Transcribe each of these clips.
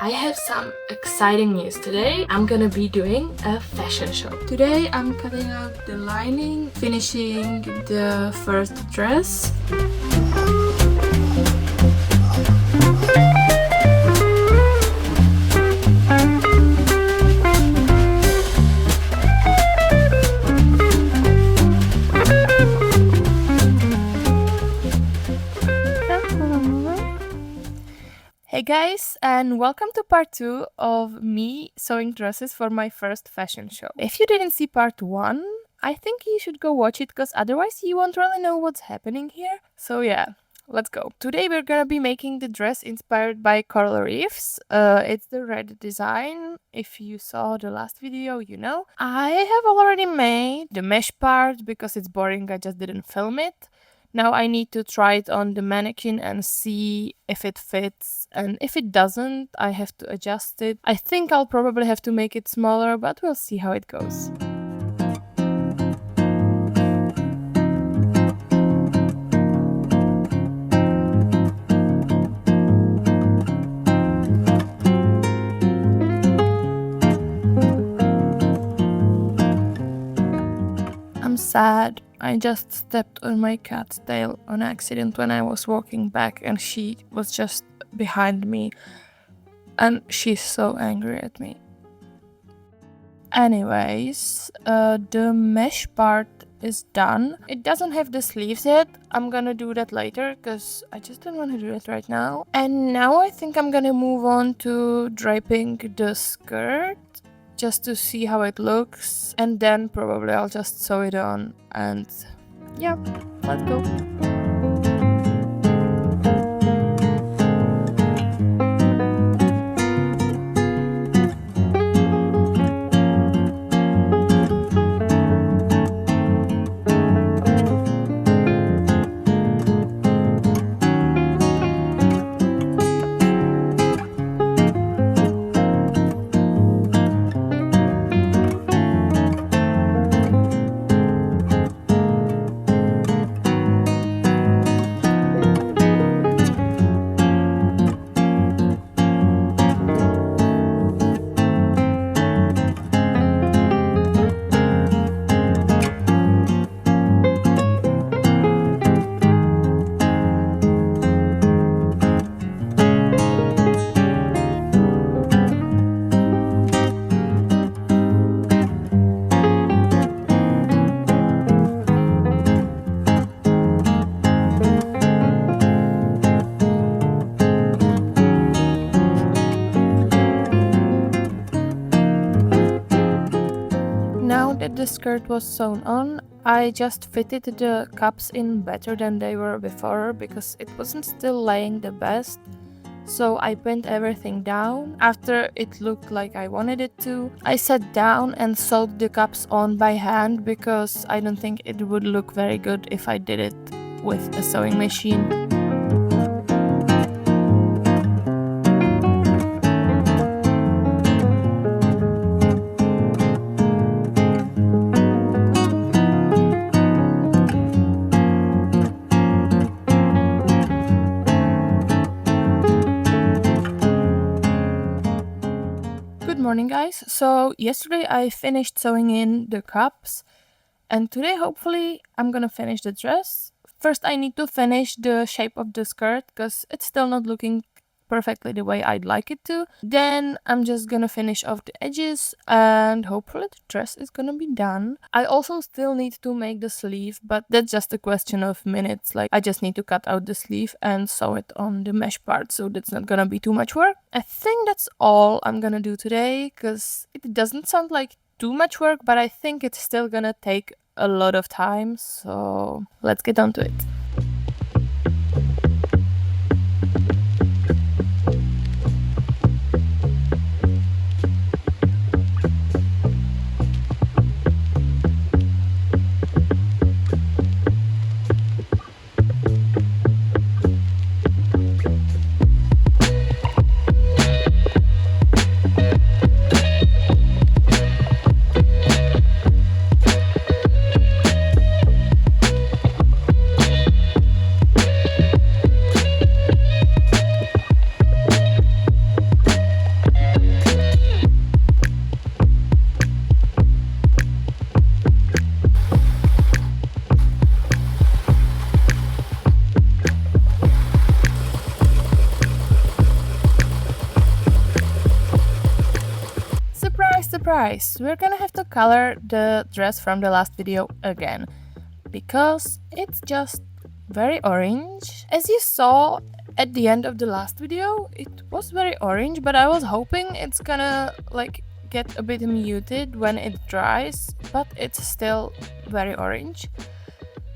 I have some exciting news today. I'm gonna be doing a fashion show. Today I'm cutting out the lining, finishing the first dress. Hey guys, and welcome to part 2 of me sewing dresses for my first fashion show. If you didn't see part 1, I think you should go watch it because otherwise you won't really know what's happening here. So yeah, let's go. Today we're gonna be making the dress inspired by coral reefs. It's the red design. If you saw the last video, you know. I have already made the mesh part because it's boring, I just didn't film it. Now I need to try it on the mannequin and see if it fits, and if it doesn't, I have to adjust it. I think I'll probably have to make it smaller, but we'll see how it goes. I'm sad. I just stepped on my cat's tail on accident when I was walking back and she was just behind me and she's so angry at me. Anyways, the mesh part is done. It doesn't have the sleeves yet. I'm gonna do that later because I just don't want to do it right now. And now I think I'm gonna move on to draping the skirt, just to see how it looks, and then probably I'll just sew it on, and yeah, let's go. Now that the skirt was sewn on, I just fitted the cups in better than they were before because it wasn't still laying the best. So I pinned everything down. After it looked like I wanted it to, I sat down and sewed the cups on by hand because I don't think it would look very good if I did it with a sewing machine. Good morning guys, so yesterday I finished sewing in the cups and today hopefully I'm gonna finish the dress. First I need to finish the shape of the skirt because it's still not looking perfectly the way I'd like it to. Then I'm just gonna finish off the edges and hopefully the dress is gonna be done. I also still need to make the sleeve, but that's just a question of minutes. Like I just need to cut out the sleeve and sew it on the mesh part, so that's not gonna be too much work. I think that's all I'm gonna do today because it doesn't sound like too much work, but I think it's still gonna take a lot of time, so let's get on to it. surprise! We're gonna have to color the dress from the last video again, because it's just very orange. As you saw at the end of the last video, it was very orange, but I was hoping it's gonna like get a bit muted when it dries, but it's still very orange.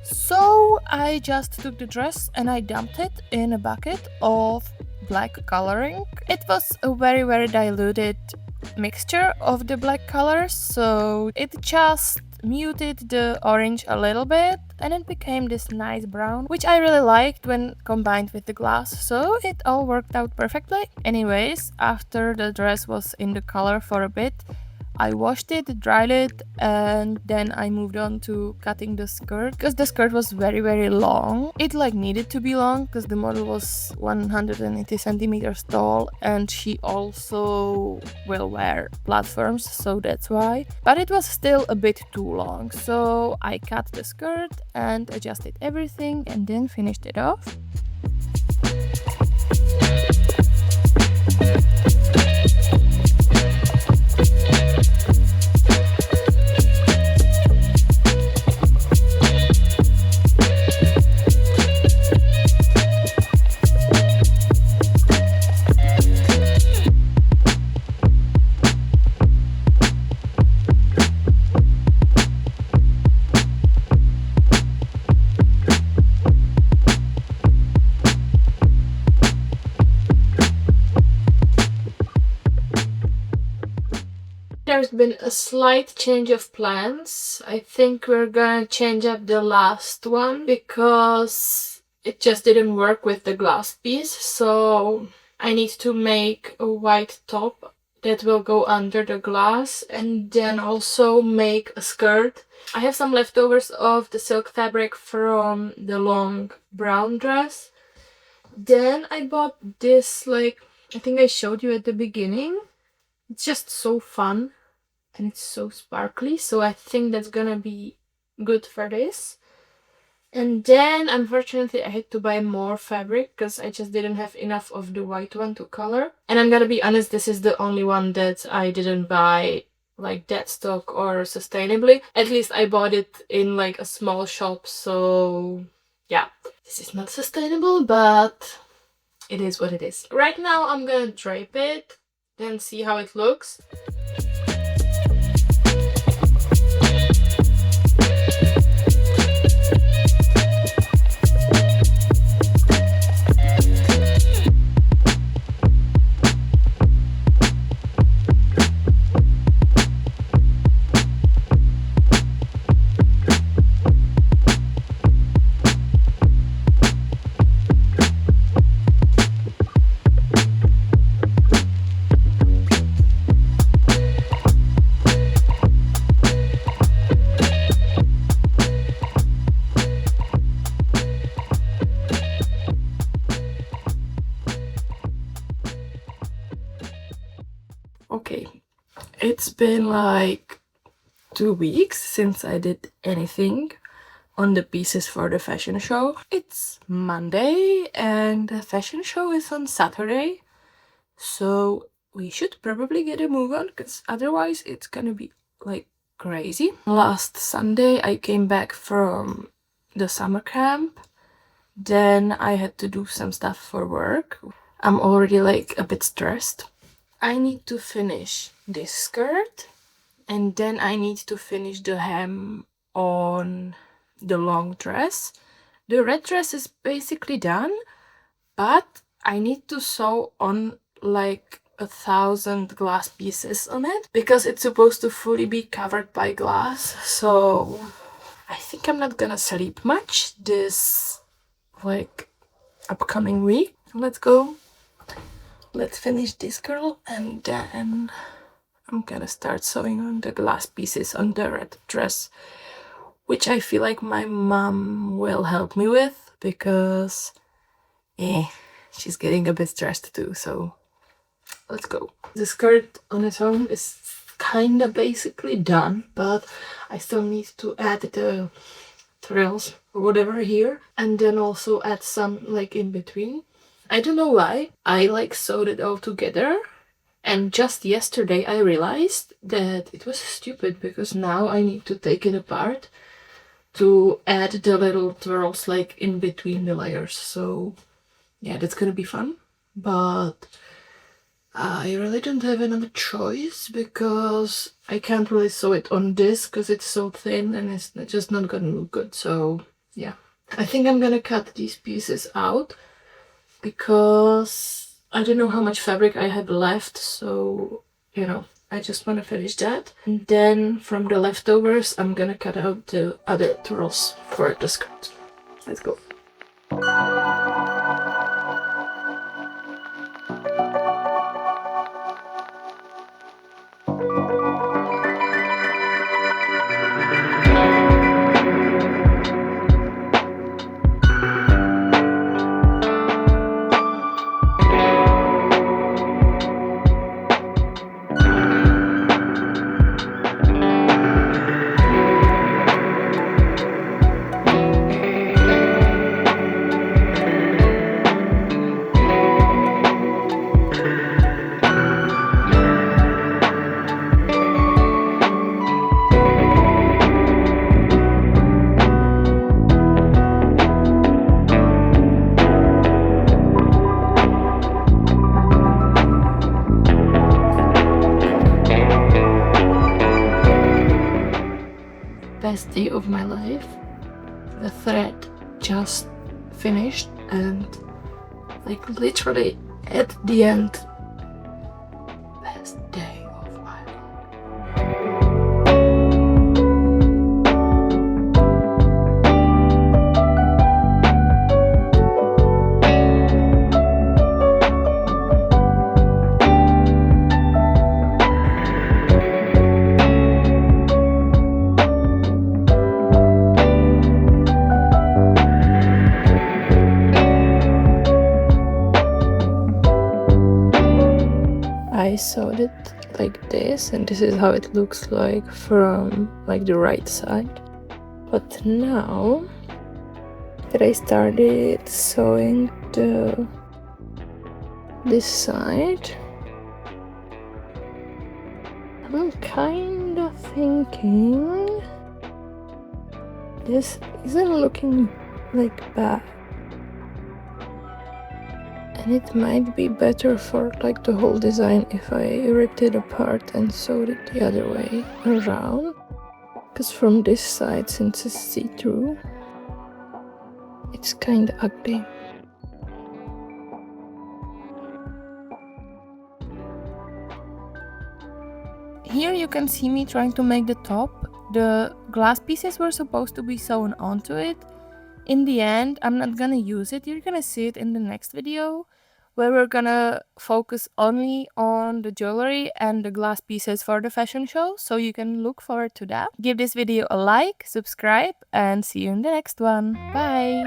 So I just took the dress and I dumped it in a bucket of black coloring. It was a very diluted mixture of the black colors, so it just muted the orange a little bit and it became this nice brown, which I really liked when combined with the glass, so it all worked out perfectly. Anyways, after the dress was in the color for a bit, I washed it, dried it, and then I moved on to cutting the skirt because the skirt was very long. It like needed to be long because the model was 180 centimeters tall and she also will wear platforms, so that's why. But it was still a bit too long, so I cut the skirt and adjusted everything and then finished it off. There's been a slight change of plans. I think we're gonna change up the last one because it just didn't work with the glass piece. So I need to make a white top that will go under the glass and then also make a skirt. I have some leftovers of the silk fabric from the long brown dress. Then I bought this, like, I think I showed you at the beginning. It's just so fun. And it's so sparkly, so I think that's gonna be good for this. And then unfortunately I had to buy more fabric because I just didn't have enough of the white one to color. And I'm gonna be honest, this is the only one that I didn't buy like dead stock or sustainably. At least I bought it in like a small shop, so yeah. This is not sustainable, but it is what it is. Right now I'm gonna drape it, then see how it looks. Okay, it's been like 2 weeks since I did anything on the pieces for the fashion show. It's Monday and the fashion show is on Saturday, so we should probably get a move on because otherwise it's gonna be like crazy. Last Sunday I came back from the summer camp, then I had to do some stuff for work. I'm already like a bit stressed. I need to finish this skirt and then I need to finish the hem on the long dress. The red dress is basically done, but I need to sew on like 1,000 glass pieces on it because it's supposed to fully be covered by glass. So I think I'm not gonna sleep much this like upcoming week. Let's go. Let's finish this girl and then I'm gonna start sewing on the glass pieces on the red dress, which I feel like my mom will help me with because she's getting a bit stressed too, so let's go. The skirt on its own is kinda basically done, but I still need to add the frills or whatever here and then also add some like in between. I don't know why. I like sewed it all together And just yesterday I realized that it was stupid, because now I need to take it apart to add the little twirls like in between the layers. So yeah, that's gonna be fun. But I really don't have another choice, because I can't really sew it on this because it's so thin and it's just not gonna look good. So yeah, I think I'm gonna cut these pieces out because I don't know how much fabric I have left. So, you know, I just want to finish that. And then from the leftovers, I'm gonna cut out the other twirls for the skirt. Let's go. Best day of my life. The thread just finished, and like literally at the end, best day of my life. I sewed it like this, and this is how it looks like from like the right side. But now that I started sewing this side, I'm kind of thinking this isn't looking like bad. And it might be better for like the whole design if I ripped it apart and sewed it the other way around. Because from this side, since it's see-through, it's kind of ugly. Here you can see me trying to make the top. The glass pieces were supposed to be sewn onto it. In the end, I'm not gonna use it. You're gonna see it in the next video, where we're gonna focus only on the jewelry and the glass pieces for the fashion show, so you can look forward to that. Give this video a like, subscribe, and see you in the next one. Bye!